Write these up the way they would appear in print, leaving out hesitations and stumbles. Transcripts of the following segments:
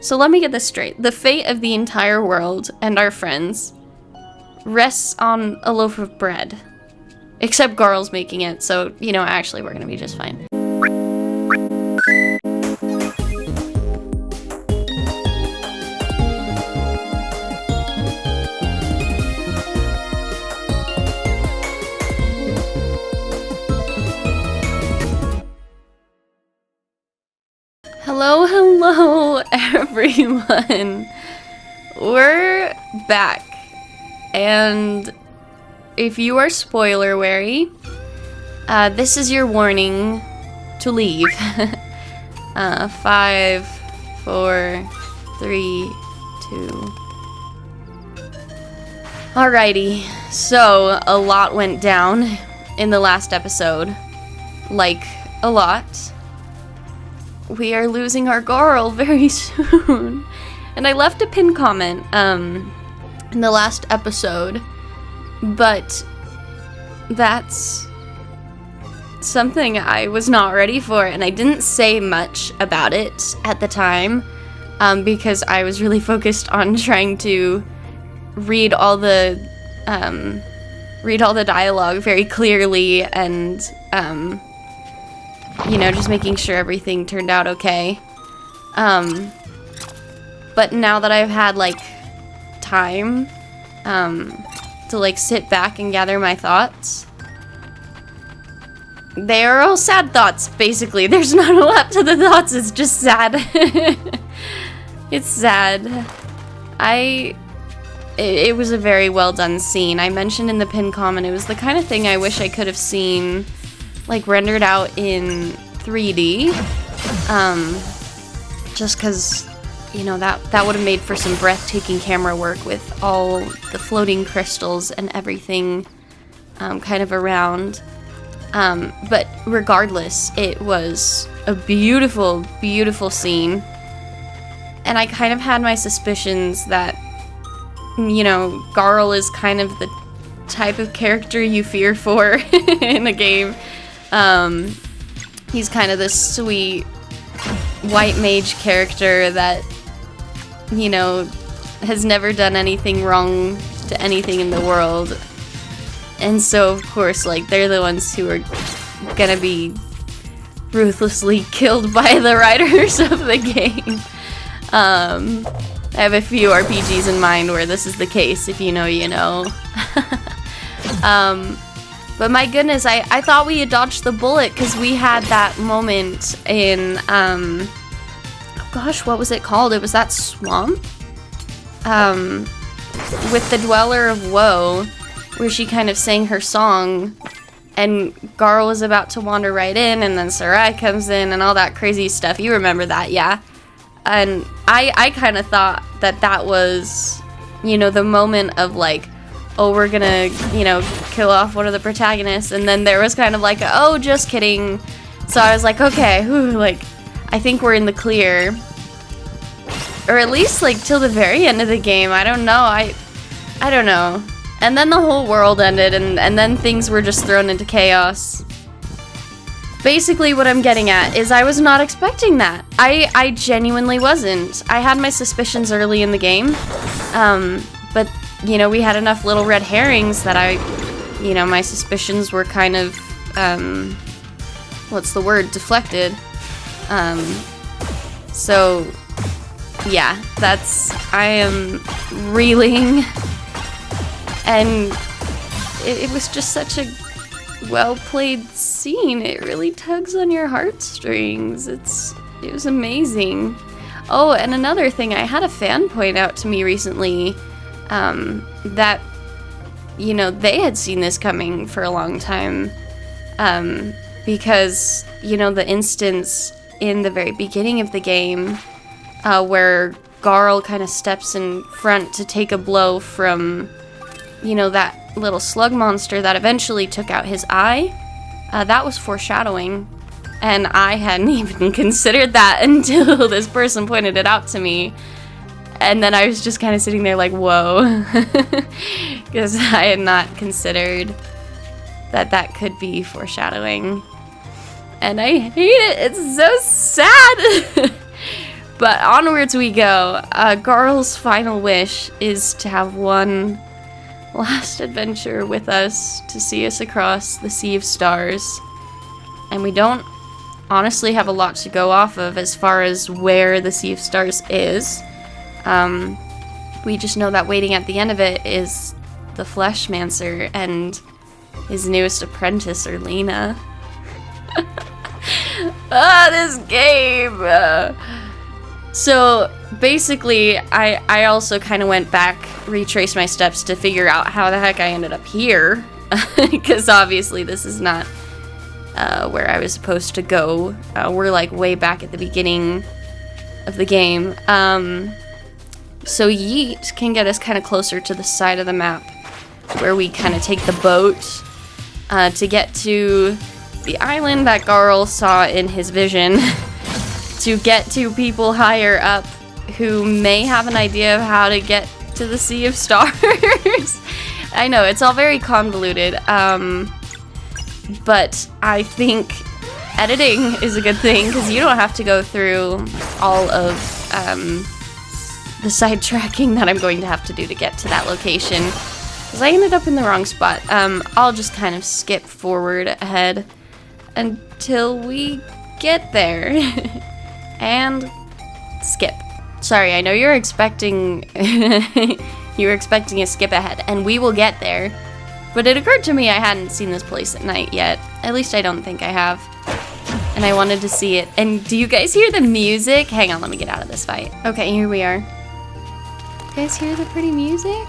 So let me get this straight. The fate of the entire world and our friends rests on a loaf of bread. Except Garl's making it, so, you know, actually we're gonna be just fine. Hello, everyone. We're back. And if you are spoiler wary, this is your warning to leave. 5, 4, 3, 2. Alrighty, so a lot went down in the last episode. Like, a lot. We are losing our Garl very soon. And I left a pinned comment in the last episode, but that's something I was not ready for, and I didn't say much about it at the time because I was really focused on trying to read all the dialogue very clearly and you know, just making sure everything turned out okay. But now that I've had, like, time, to, like, sit back and gather my thoughts, they are all sad thoughts, basically. There's not a lot to the thoughts, it's just sad. It's sad. It was a very well done scene. I mentioned in the pinned comment, it was the kind of thing I wish I could have seen, like, rendered out in 3D, just because, you know, that would have made for some breathtaking camera work with all the floating crystals and everything kind of around. But regardless, it was a beautiful, beautiful scene, and I kind of had my suspicions that, you know, Garl is kind of the type of character you fear for in a game. He's kind of this sweet white mage character that, you know, has never done anything wrong to anything in the world. And so, of course, like, they're the ones who are gonna be ruthlessly killed by the writers of the game. I have a few RPGs in mind where this is the case. If you know, you know. But my goodness, I thought we had dodged the bullet because we had that moment in, oh gosh, what was it called? It was that swamp? With the Dweller of Woe, where she kind of sang her song, and Garl was about to wander right in, and then Sarai comes in, and all that crazy stuff. You remember that, yeah? And I kind of thought that was, you know, the moment of, like, oh, we're gonna, you know, kill off one of the protagonists, and then there was kind of like, oh, just kidding. So I was like, okay, whew, like, I think we're in the clear. Or at least, like, till the very end of the game. I don't know, I don't know. And then the whole world ended, and then things were just thrown into chaos. Basically, what I'm getting at is I was not expecting that. I genuinely wasn't. I had my suspicions early in the game, but, you know, we had enough little red herrings that you know, my suspicions were kind of, what's the word, deflected. So, yeah, I am reeling, and it was just such a well-played scene. It really tugs on your heartstrings. It was amazing. Oh, and another thing, I had a fan point out to me recently, that, you know, they had seen this coming for a long time, because, you know, the instance in the very beginning of the game, where Garl kind of steps in front to take a blow from, you know, that little slug monster that eventually took out his eye, that was foreshadowing, and I hadn't even considered that until this person pointed it out to me. And then I was just kind of sitting there like, whoa, because I had not considered that could be foreshadowing. And I hate it. It's so sad. But onwards we go. Garl's final wish is to have one last adventure with us to see us across the Sea of Stars. And we don't honestly have a lot to go off of as far as where the Sea of Stars is. We just know that waiting at the end of it is the Fleshmancer and his newest apprentice, Erlina. This game! So, basically, I also kind of went back, retraced my steps to figure out how the heck I ended up here. Because obviously this is not where I was supposed to go. We're like way back at the beginning of the game. So Yeet can get us kind of closer to the side of the map where we kind of take the boat to get to the island that Garl saw in his vision, to get to people higher up who may have an idea of how to get to the Sea of Stars. I know, it's all very convoluted, but I think editing is a good thing because you don't have to go through all of the sidetracking that I'm going to have to do to get to that location, because I ended up in the wrong spot. I'll just kind of skip forward ahead until we get there. And skip. Sorry, I know you're expecting a skip ahead, and we will get there. But it occurred to me I hadn't seen this place at night yet. At least I don't think I have. And I wanted to see it. And do you guys hear the music? Hang on, let me get out of this fight. Okay, here we are. You guys hear the pretty music?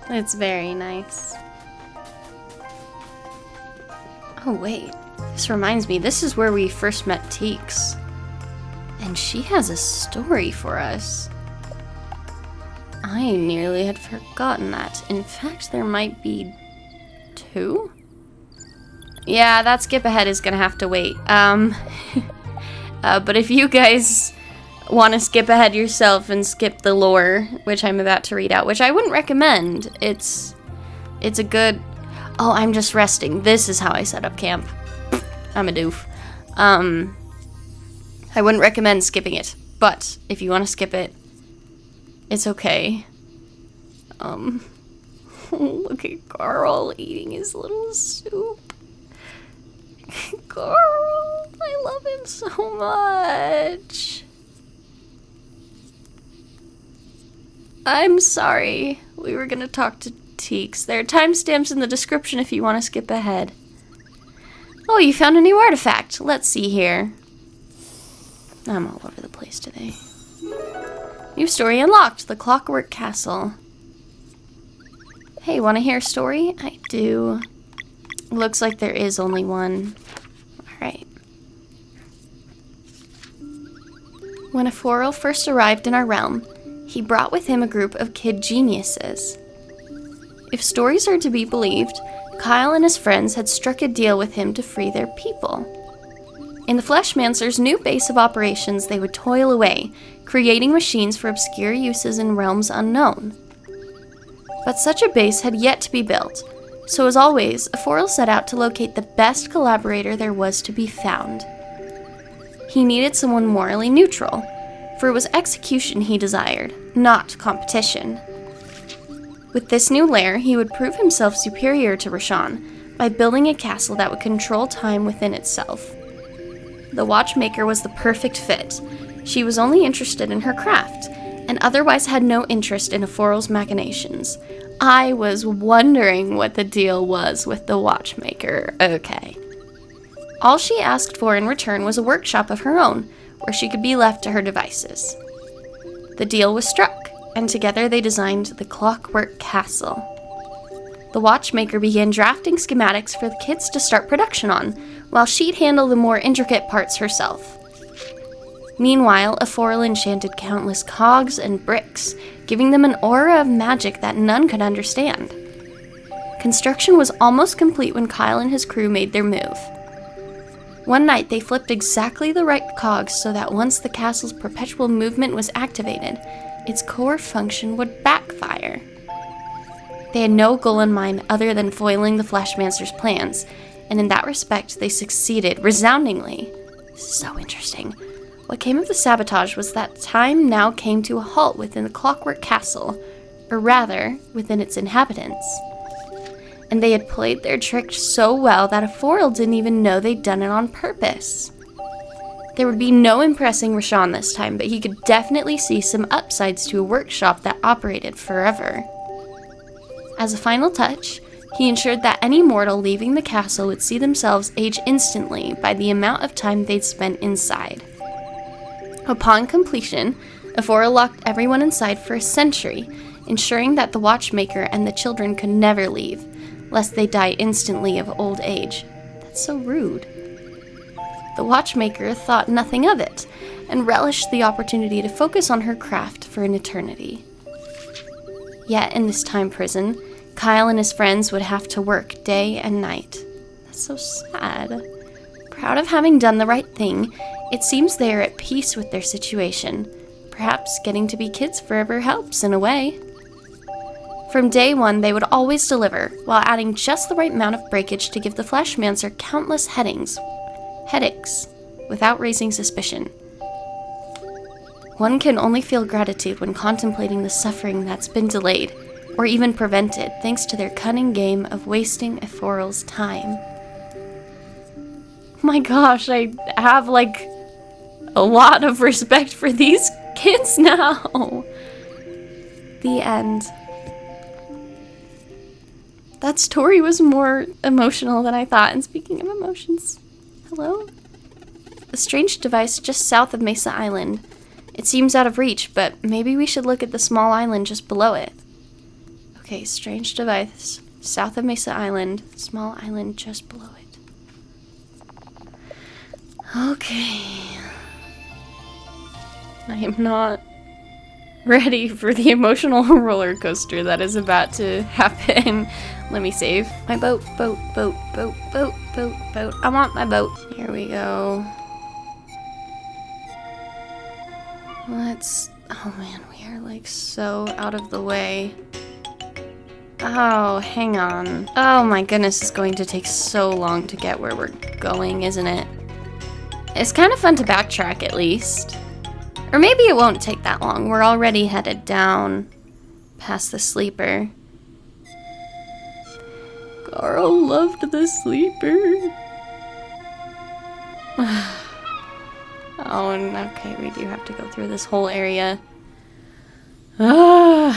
It's very nice. Oh wait, this reminds me, this is where we first met Teeks. And she has a story for us. I nearly had forgotten that. In fact, there might be 2? Yeah, that skip ahead is gonna have to wait. But if you guys want to skip ahead yourself and skip the lore, which I'm about to read out, which I wouldn't recommend. It's a good... Oh, I'm just resting. This is how I set up camp. I'm a doof. I wouldn't recommend skipping it, but if you want to skip it, it's okay. Look at Garl eating his little soup. Garl, I love him so much. I'm sorry. We were gonna talk to Teeks. There are timestamps in the description if you want to skip ahead. Oh, you found a new artifact. Let's see here. I'm all over the place today. New story unlocked. The Clockwork Castle. Hey, want to hear a story? I do. Looks like there is only one. Alright. When Aforil first arrived in our realm, he brought with him a group of kid geniuses. If stories are to be believed, Kyle and his friends had struck a deal with him to free their people. In the Fleshmancer's new base of operations, they would toil away, creating machines for obscure uses in realms unknown. But such a base had yet to be built, so as always, Aforil set out to locate the best collaborator there was to be found. He needed someone morally neutral, for it was execution he desired, not competition. With this new lair, he would prove himself superior to Rashawn by building a castle that would control time within itself. The watchmaker was the perfect fit. She was only interested in her craft, and otherwise had no interest in Aforil's machinations. I was wondering what the deal was with the watchmaker. Okay. All she asked for in return was a workshop of her own, where she could be left to her devices. The deal was struck, and together they designed the Clockwork Castle. The watchmaker began drafting schematics for the kids to start production on, while she'd handle the more intricate parts herself. Meanwhile, Aforil enchanted countless cogs and bricks, giving them an aura of magic that none could understand. Construction was almost complete when Kyle and his crew made their move. One night, they flipped exactly the right cogs so that once the castle's perpetual movement was activated, its core function would backfire. They had no goal in mind other than foiling the Flashmancer's plans, and in that respect, they succeeded resoundingly. This is so interesting. What came of the sabotage was that time now came to a halt within the Clockwork Castle, or rather, within its inhabitants. And they had played their trick so well that Ephorial didn't even know they'd done it on purpose. There would be no impressing Rashawn this time, but he could definitely see some upsides to a workshop that operated forever. As a final touch, he ensured that any mortal leaving the castle would see themselves age instantly by the amount of time they'd spent inside. Upon completion, Ephorial locked everyone inside for a century, ensuring that the watchmaker and the children could never leave, lest they die instantly of old age. That's so rude. The watchmaker thought nothing of it, and relished the opportunity to focus on her craft for an eternity. Yet in this time prison, Kyle and his friends would have to work day and night. That's so sad. Proud of having done the right thing, it seems they are at peace with their situation. Perhaps getting to be kids forever helps in a way. From day one, they would always deliver, while adding just the right amount of breakage to give the Flashmancer countless headaches, without raising suspicion. One can only feel gratitude when contemplating the suffering that's been delayed, or even prevented, thanks to their cunning game of wasting Ephorial's time. My gosh, I have, like, a lot of respect for these kids now. The end. That story was more emotional than I thought. And speaking of emotions, hello? A strange device just south of Mesa Island. It seems out of reach, but maybe we should look at the small island just below it. Okay, strange device south of Mesa Island, small island just below it. Okay. I am not ready for the emotional roller coaster that is about to happen. Let me save. My boat. I want my boat. Here we go. Oh man, we are like so out of the way. Oh, hang on. Oh my goodness, it's going to take so long to get where we're going, isn't it? It's kind of fun to backtrack at least. Or maybe it won't take that long. We're already headed down past the sleeper. Carl loved the sleeper. Oh, and okay, we do have to go through this whole area. Oh,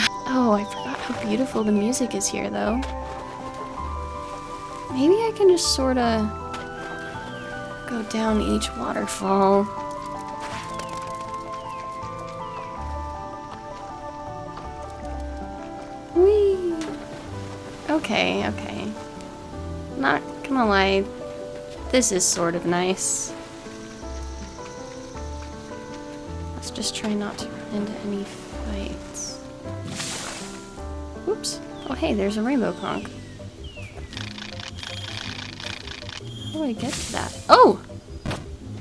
I forgot how beautiful the music is here, though. Maybe I can just sort of go down each waterfall. Whee! Okay. Not gonna lie, this is sort of nice. Let's just try not to run into any fights. Whoops. Oh hey, there's a rainbow conch. How do I get to that? Oh!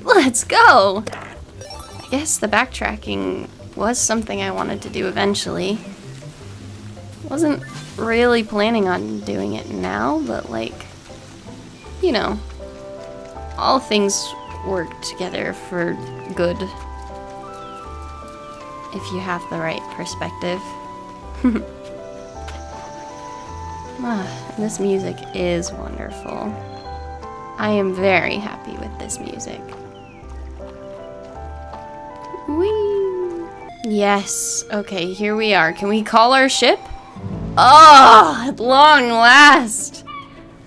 Let's go! I guess the backtracking was something I wanted to do eventually. Wasn't really planning on doing it now, but like, you know, all things work together for good if you have the right perspective. This music is wonderful. I am very happy with this music. Whee! Yes, okay, here we are. Can we call our ship? Oh, at long last!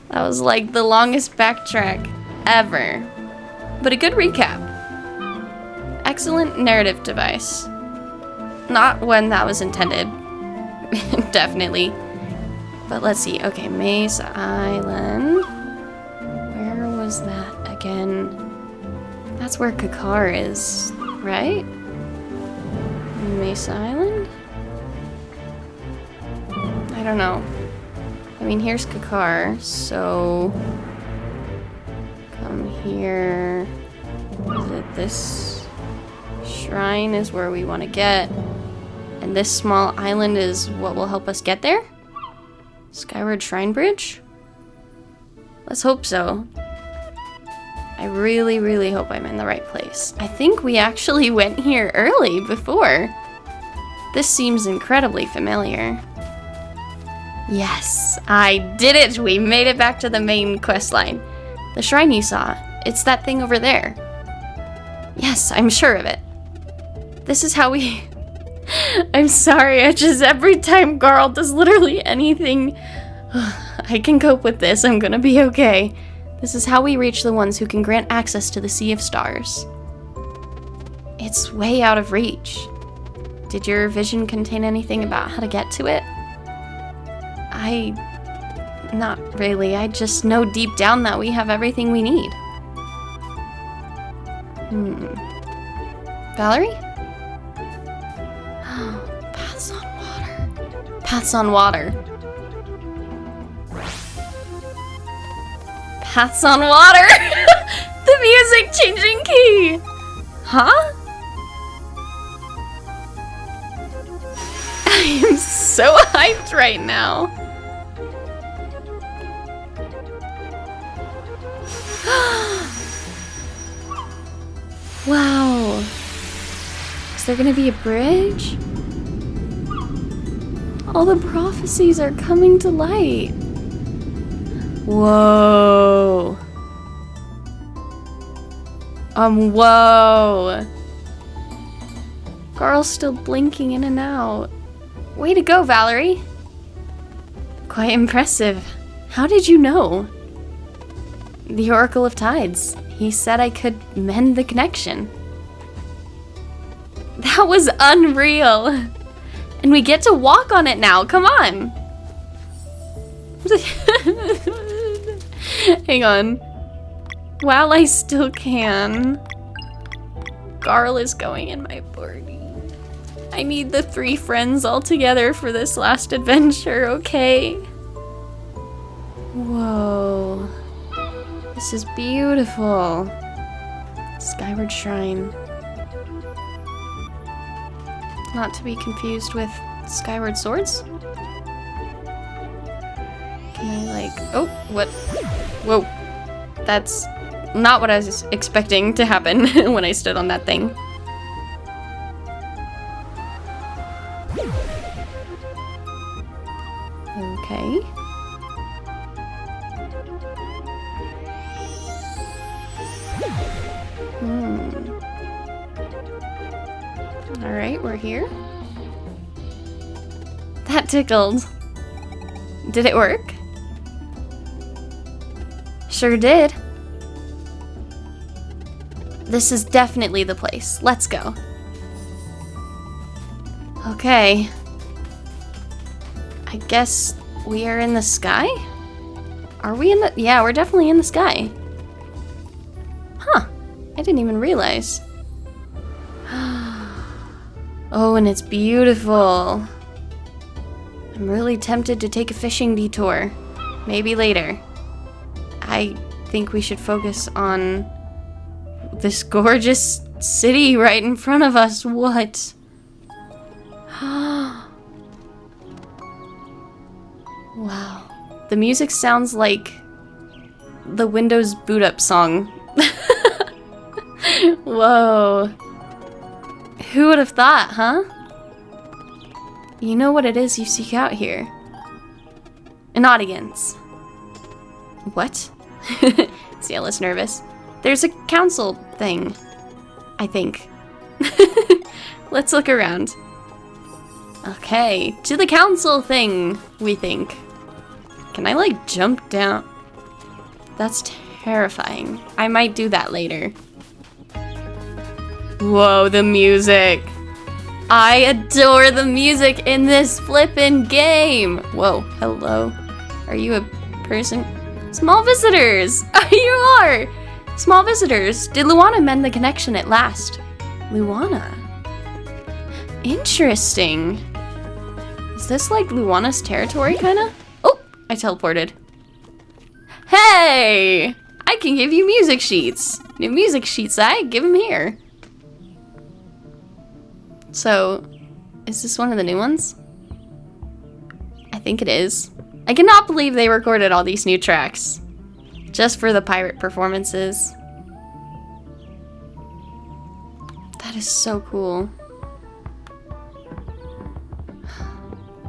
That was like the longest backtrack ever. But a good recap. Excellent narrative device. Not when that was intended. Definitely. But let's see. Okay, Mesa Island. Where was that again? That's where Kakar is, right? Mesa Island? I don't know. I mean, here's Kakar, so come here. Is it this shrine is where we want to get, and this small island is what will help us get there? Skyward Shrine Bridge? Let's hope so. I really, really hope I'm in the right place. I think we actually went here early before. This seems incredibly familiar. Yes, I did it! We made it back to the main quest line. The shrine you saw, it's that thing over there. Yes, I'm sure of it. This is how we... I'm sorry, I just, every time Garl does literally anything, I can cope with this, I'm gonna be okay. This is how we reach the ones who can grant access to the Sea of Stars. It's way out of reach. Did your vision contain anything about how to get to it? Not really. I just know deep down that we have everything we need. Valerie? Paths on water. Paths on water. Paths on water! The music changing key! Huh? I am so hyped right now. Wow. Is there gonna be a bridge? All the prophecies are coming to light. Whoa. Whoa. Garl's still blinking in and out. Way to go, Valerie. Quite impressive. How did you know? The Oracle of Tides. He said I could mend the connection. That was unreal. And we get to walk on it now. Come on. Hang on. While I still can. Garl is going in my party. I need the 3 friends all together for this last adventure, okay? Whoa. This is beautiful. Skyward Shrine. Not to be confused with Skyward Swords? Can I like... Oh, what? Whoa. That's not what I was expecting to happen when I stood on that thing. Okay. Alright, we're here. That tickled. Did it work? Sure did. This is definitely the place. Let's go. Okay. I guess we are in the sky? Are we in the... Yeah, we're definitely in the sky. Huh. I didn't even realize. Oh, and it's beautiful. I'm really tempted to take a fishing detour. Maybe later. I think we should focus on this gorgeous city right in front of us. What? Wow. The music sounds like the Windows boot up song. Whoa. Who would have thought, huh? You know what it is you seek out here? An audience. What? Ciela's nervous. There's a council thing, I think. Let's look around. Okay, to the council thing, we think. Can I, like, jump down? That's terrifying. I might do that later. Whoa, the music. I adore the music in this flippin' game. Whoa, hello. Are you a person? Small visitors! You are! Small visitors. Did Luana mend the connection at last? Luana? Interesting. Is this like Luana's territory, kinda? Oh, I teleported. Hey! I can give you music sheets. New music sheets, I give them here. So, is this one of the new ones? I think it is. I cannot believe they recorded all these new tracks. Just for the pirate performances. That is so cool.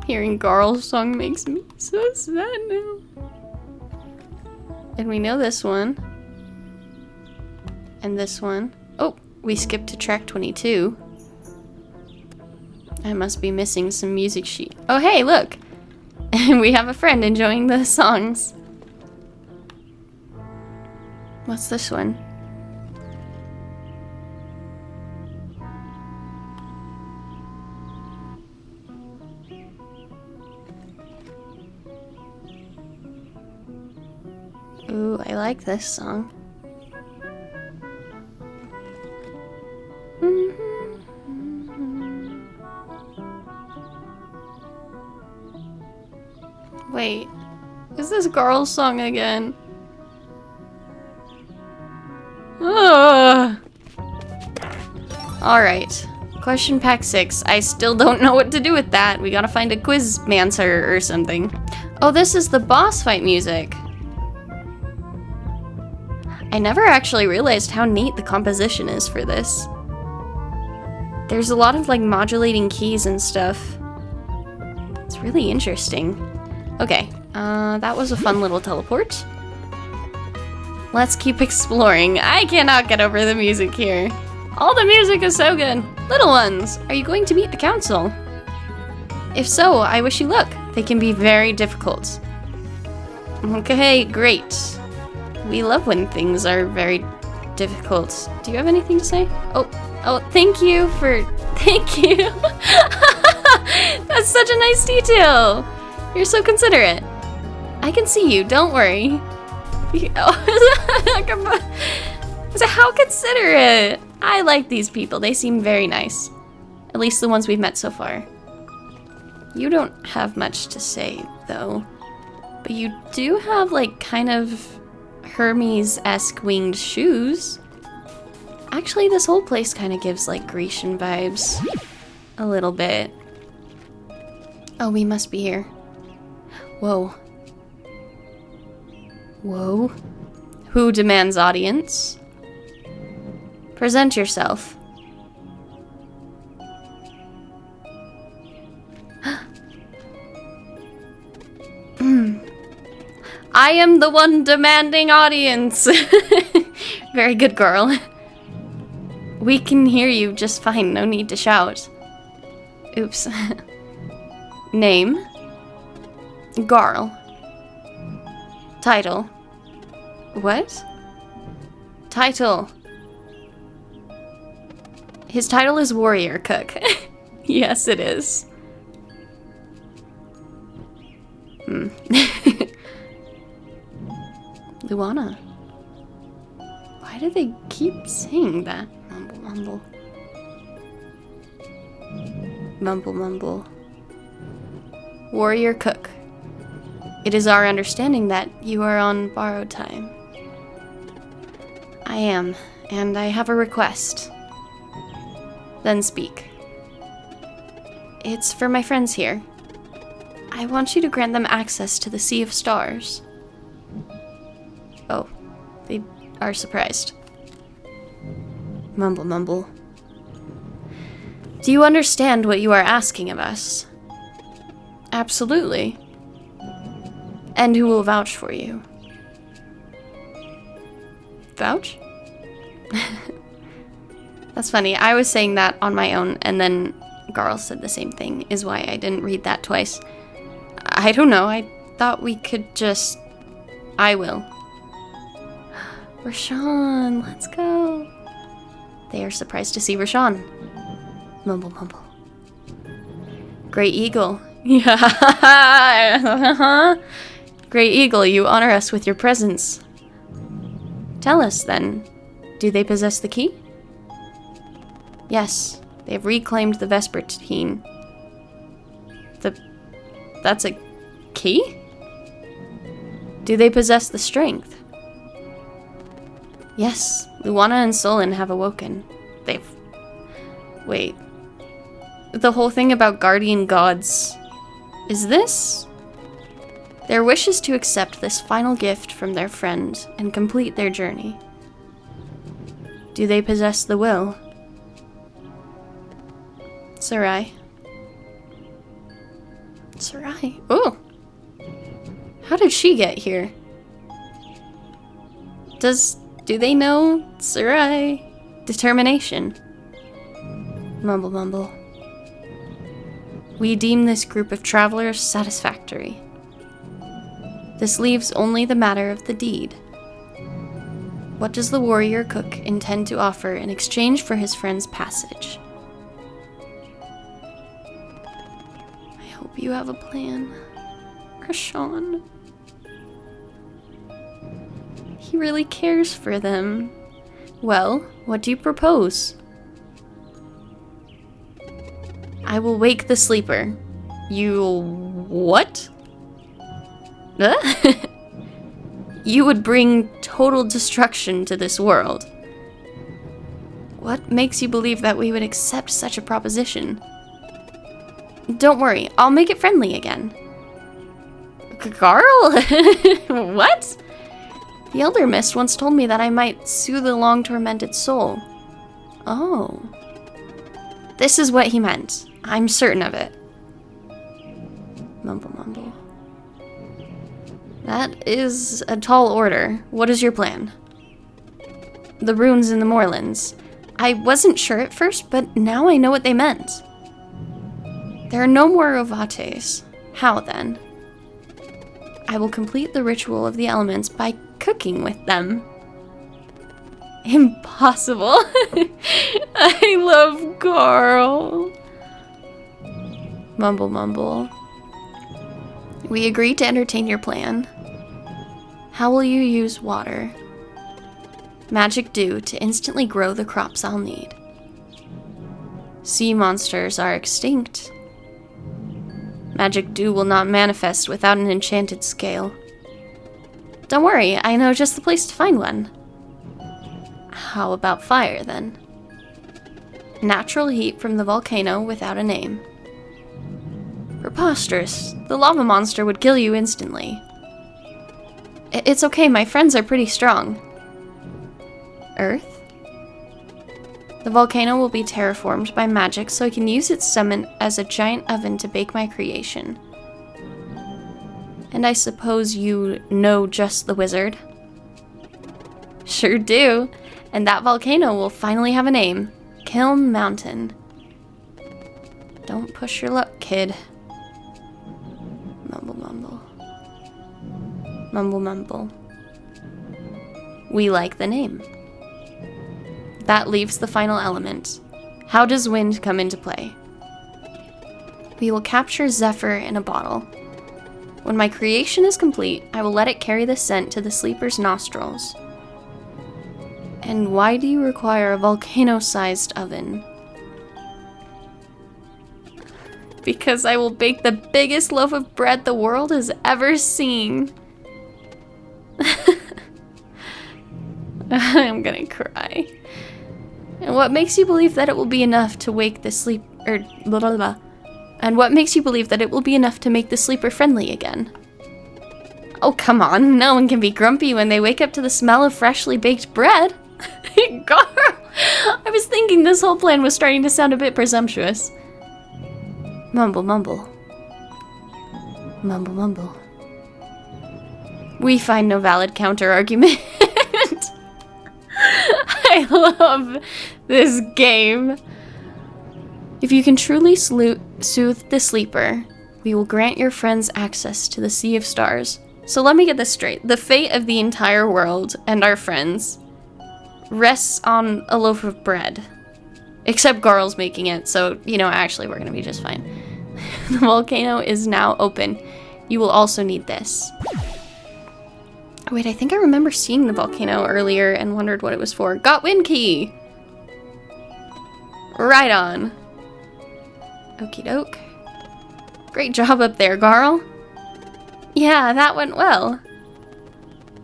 Hearing Garl's song makes me so sad now. And we know this one. And this one. Oh, we skipped to track 22. I must be missing some music sheet. Oh, hey, look! We have a friend enjoying the songs. What's this one? Ooh, I like this song. Wait, is this Garl's song again? Alright, question pack 6. I still don't know what to do with that. We gotta find a quizmancer or something. Oh, this is the boss fight music. I never actually realized how neat the composition is for this. There's a lot of like modulating keys and stuff. It's really interesting. Okay, that was a fun little teleport. Let's keep exploring. I cannot get over the music here. All the music is so good. Little ones, are you going to meet the council? If so, I wish you luck. They can be very difficult. Okay, great. We love when things are very difficult. Do you have anything to say? Oh, thank you. That's such a nice detail. You're so considerate. I can see you, don't worry. So how considerate. I like these people. They seem very nice. At least the ones we've met so far. You don't have much to say, though. But you do have, like, kind of Hermes-esque winged shoes. Actually, this whole place kind of gives, like, Grecian vibes. A little bit. Oh, we must be here. Whoa. Whoa. Who demands audience? Present yourself. I am the one demanding audience. Very good, girl. We can hear you just fine, no need to shout. Oops. Name? Garl. Title. What? Title. His title is Warrior Cook. Yes, it is. Luana. Why do they keep saying that? Mumble, mumble. Mumble, mumble. Warrior Cook. It is our understanding that you are on borrowed time. I am, and I have a request. Then speak. It's for my friends here. I want you to grant them access to the Sea of Stars. Oh, they are surprised. Mumble, mumble. Do you understand what you are asking of us? Absolutely. And who will vouch for you? Vouch? That's funny. I was saying that on my own, and then Garl said the same thing, is why I didn't read that twice. I don't know. I thought we could just... I will. Rashawn, let's go. They are surprised to see Rashawn. Mumble, mumble. Great Eagle. Yeah. Great Eagle, you honor us with your presence. Tell us, then. Do they possess the key? Yes. They have reclaimed the Vespertine. That's a key? Do they possess the strength? Yes. Luana and Solon have awoken. Wait. The whole thing about guardian gods. Is this? Their wish is to accept this final gift from their friend and complete their journey. Do they possess the will? Sarai. Sarai. Oh! How did she get here? Do they know Sarai? Determination. Mumble mumble. We deem this group of travelers satisfactory. This leaves only the matter of the deed. What does the warrior cook intend to offer in exchange for his friend's passage? I hope you have a plan, Rashawn. He really cares for them. Well, what do you propose? I will wake the sleeper. You'll... what? You would bring total destruction to this world. What makes you believe that we would accept such a proposition? Don't worry, I'll make it friendly again. Carl? What? The Elder Mist once told me that I might soothe a long-tormented soul. Oh. This is what he meant. I'm certain of it. Mumble mumble. That is a tall order. What is your plan? The runes in the moorlands. I wasn't sure at first, but now I know what they meant. There are no more Rovates. How then? I will complete the ritual of the elements by cooking with them. Impossible. I love Carl. Mumble mumble. We agree to entertain your plan. How will you use water? Magic dew to instantly grow the crops I'll need. Sea monsters are extinct. Magic dew will not manifest without an enchanted scale. Don't worry, I know just the place to find one. How about fire, then? Natural heat from the volcano without a name. Preposterous. The lava monster would kill you instantly. It's okay, my friends are pretty strong. Earth? The volcano will be terraformed by magic so I can use its summit as a giant oven to bake my creation. And I suppose you know just the wizard? Sure do. And that volcano will finally have a name. Kiln Mountain. Don't push your luck, kid. Mumble mumble. Mumble mumble. We like the name. That leaves the final element. How does wind come into play? We will capture Zephyr in a bottle. When my creation is complete, I will let it carry the scent to the sleeper's nostrils. And why do you require a volcano-sized oven? Because I will bake the biggest loaf of bread the world has ever seen. I'm gonna cry. And what makes you believe that it will be enough to wake the sleep... blah, blah, blah. And what makes you believe that it will be enough to make the sleeper friendly again? Oh, come on. No one can be grumpy when they wake up to the smell of freshly baked bread. God, I was thinking this whole plan was starting to sound a bit presumptuous. Mumble mumble. Mumble mumble. We find no valid counter-argument. I love this game. If you can truly soothe the sleeper, we will grant your friends access to the Sea of Stars. So let me get this straight. The fate of the entire world and our friends rests on a loaf of bread. Except Garl's making it, so, you know, actually we're gonna be just fine. The volcano is now open. You will also need this. Wait, I think I remember seeing the volcano earlier and wondered what it was for. Got wind key! Right on. Okie doke. Great job up there, Garl. Yeah, that went well.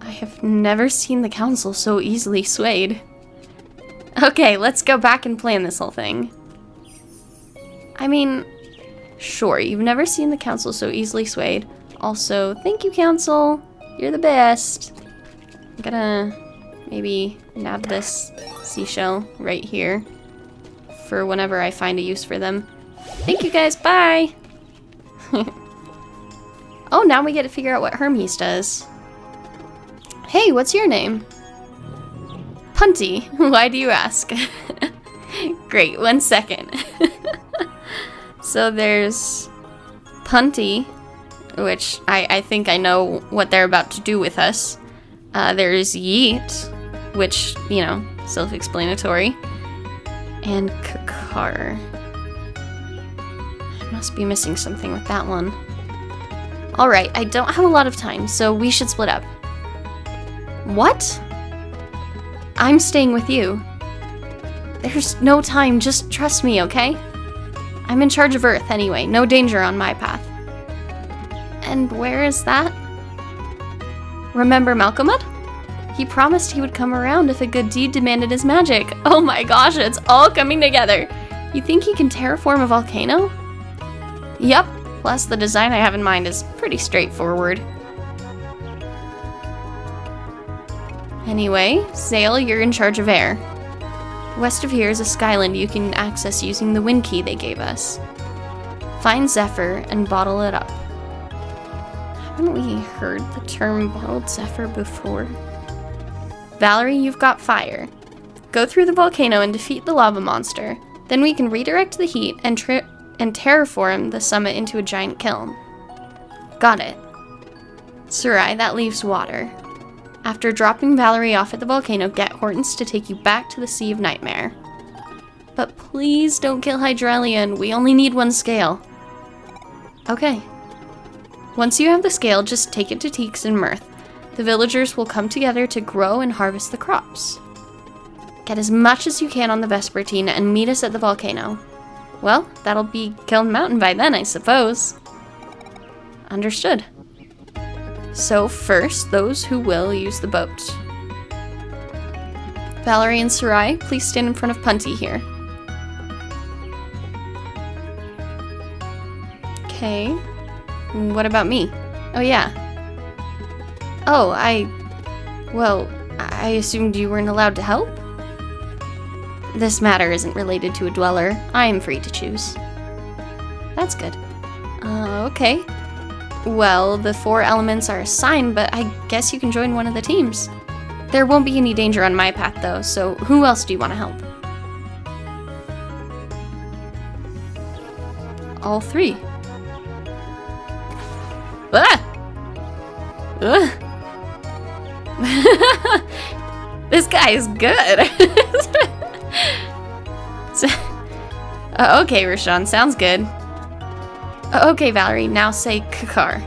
I have never seen the council so easily swayed. Okay, let's go back and plan this whole thing. I mean, sure, you've never seen the council so easily swayed. Also, thank you, Council. You're the best. I'm gonna maybe nab this seashell right here for whenever I find a use for them. Thank you guys, bye! Oh, now we get to figure out what Hermes does. Hey, what's your name? Punty. Why do you ask? Great, 1 second. So there's Punty, which I think I know what they're about to do with us. There's Yeet, which, you know, self-explanatory. And Kakar. I must be missing something with that one. Alright, I don't have a lot of time, so we should split up. What? I'm staying with you. There's no time, just trust me, okay? I'm in charge of Earth anyway, no danger on my path. And where is that? Remember Malcolmud? He promised he would come around if a good deed demanded his magic. Oh my gosh, it's all coming together. You think he can terraform a volcano? Yup, plus the design I have in mind is pretty straightforward. Anyway, Zale, you're in charge of air. West of here is a skyland you can access using the wind key they gave us. Find Zephyr and bottle it up. Haven't we heard the term bottled Zephyr before? Valerie, you've got fire. Go through the volcano and defeat the lava monster. Then we can redirect the heat and terraform the summit into a giant kiln. Got it. Sarai, that leaves water. After dropping Valerie off at the volcano, get Hortense to take you back to the Sea of Nightmare. But please don't kill Hydralion, we only need 1 scale. Okay. Once you have the scale, just take it to Teeks and Mirth. The villagers will come together to grow and harvest the crops. Get as much as you can on the Vespertine and meet us at the volcano. Well, that'll be Kiln Mountain by then, I suppose. Understood. So first, those who will use the boat. Valerie and Sarai, please stand in front of Punty here. Okay. What about me? Oh yeah. Oh, well, I assumed you weren't allowed to help? This matter isn't related to a dweller. I am free to choose. That's good. Okay. Well, the 4 elements are assigned, but I guess you can join one of the teams. There won't be any danger on my path, though, so who else do you want to help? All 3. Ah! This guy is good. Okay, Rashawn, sounds good. Okay, Valerie, now say Kakar.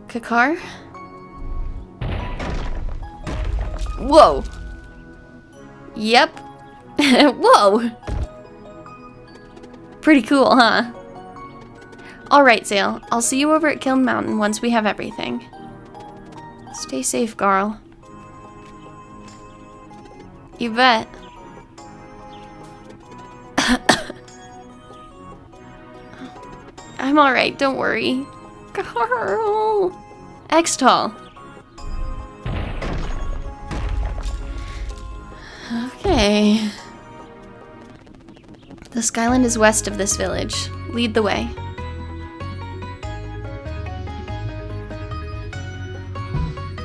Kakar? Whoa. Yep. Whoa. Pretty cool, huh? Alright, Zale. I'll see you over at Kiln Mountain once we have everything. Stay safe, Garl. You bet. I'm alright, don't worry. Carl! X-Tall. Okay. The Skyland is west of this village. Lead the way.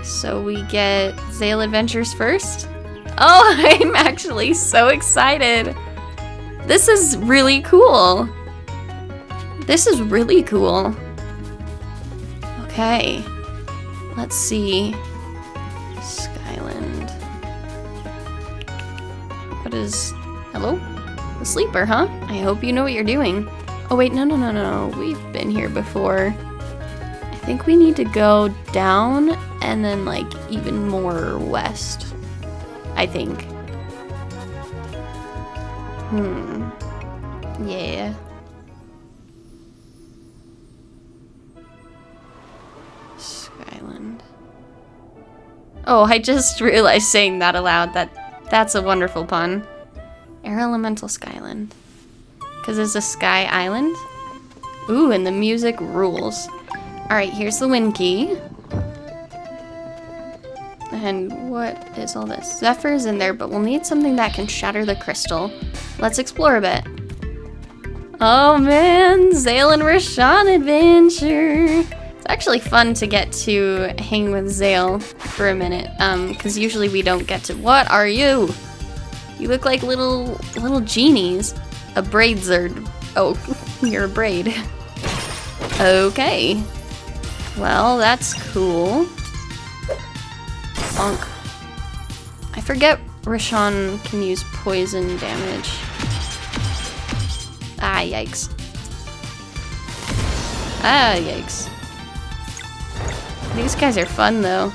So we get Zale Adventures first? Oh, I'm actually so excited. This is really cool. This is really cool. Okay. Let's see. Skyland. What is... Hello? The sleeper, huh? I hope you know what you're doing. Oh wait, no. We've been here before. I think we need to go down and then like even more west. I think. Yeah. Skyland. Oh, I just realized saying that aloud. That's a wonderful pun. Air Elemental Skyland. Because it's a sky island? Ooh, and the music rules. Alright, here's the wind key. And what is all this? Zephyr's in there, but we'll need something that can shatter the crystal. Let's explore a bit. Oh man, Zale and Rashawn adventure. It's actually fun to get to hang with Zale for a minute, because usually we don't get to. What are you? You look like little genies. A braidzard. Oh, you're a braid. Okay. Well, that's cool. Bonk. I forget Rashawn can use poison damage. Ah, yikes. Ah, yikes. These guys are fun, though.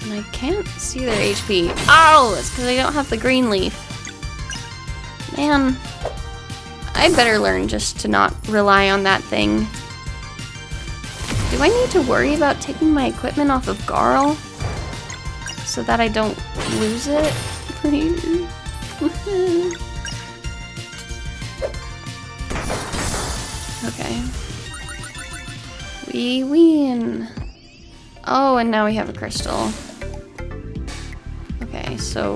And I can't see their HP. Oh, it's because I don't have the green leaf. Man. I better learn just to not rely on that thing. Do I need to worry about taking my equipment off of Garl? So that I don't lose it? Okay. We win. Oh, and now we have a crystal. Okay, so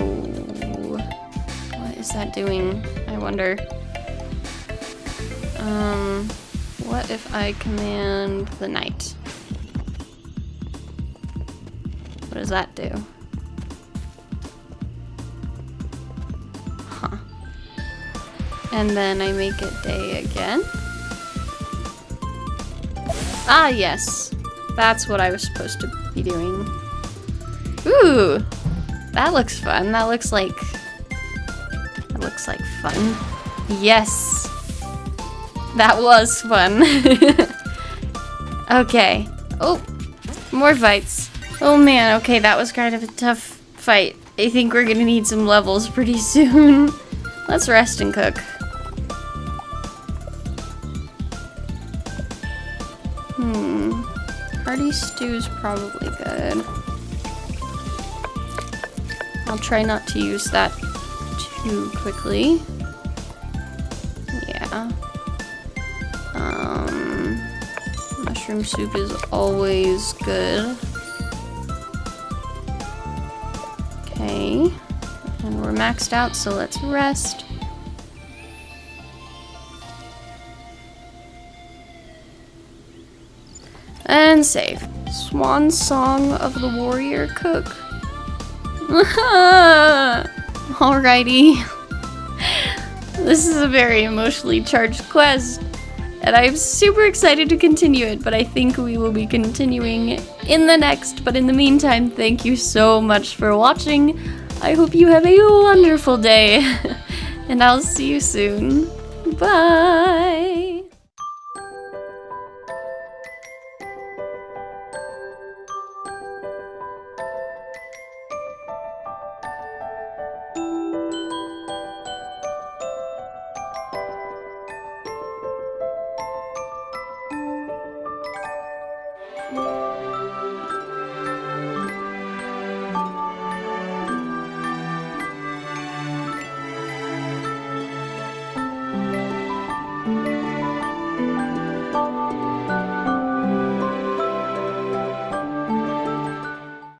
what is that doing? I wonder. What if I command the knight? What does that do? Huh. And then I make it day again. Ah, yes. That's what I was supposed to be doing. Ooh! That looks fun. That looks like fun. Yes! That was fun. Okay. Oh! More fights. Oh man, okay, that was kind of a tough fight. I think we're gonna need some levels pretty soon. Let's rest and cook. Hearty stew's probably good. I'll try not to use that too quickly. Yeah. Mushroom soup is always good. Okay. And we're maxed out, so let's rest. And save. Swan Song of the Warrior Cook. Alrighty. This is a very emotionally charged quest, and I'm super excited to continue it, but I think we will be continuing in the next. But in the meantime, thank you so much for watching. I hope you have a wonderful day, and I'll see you soon. Bye!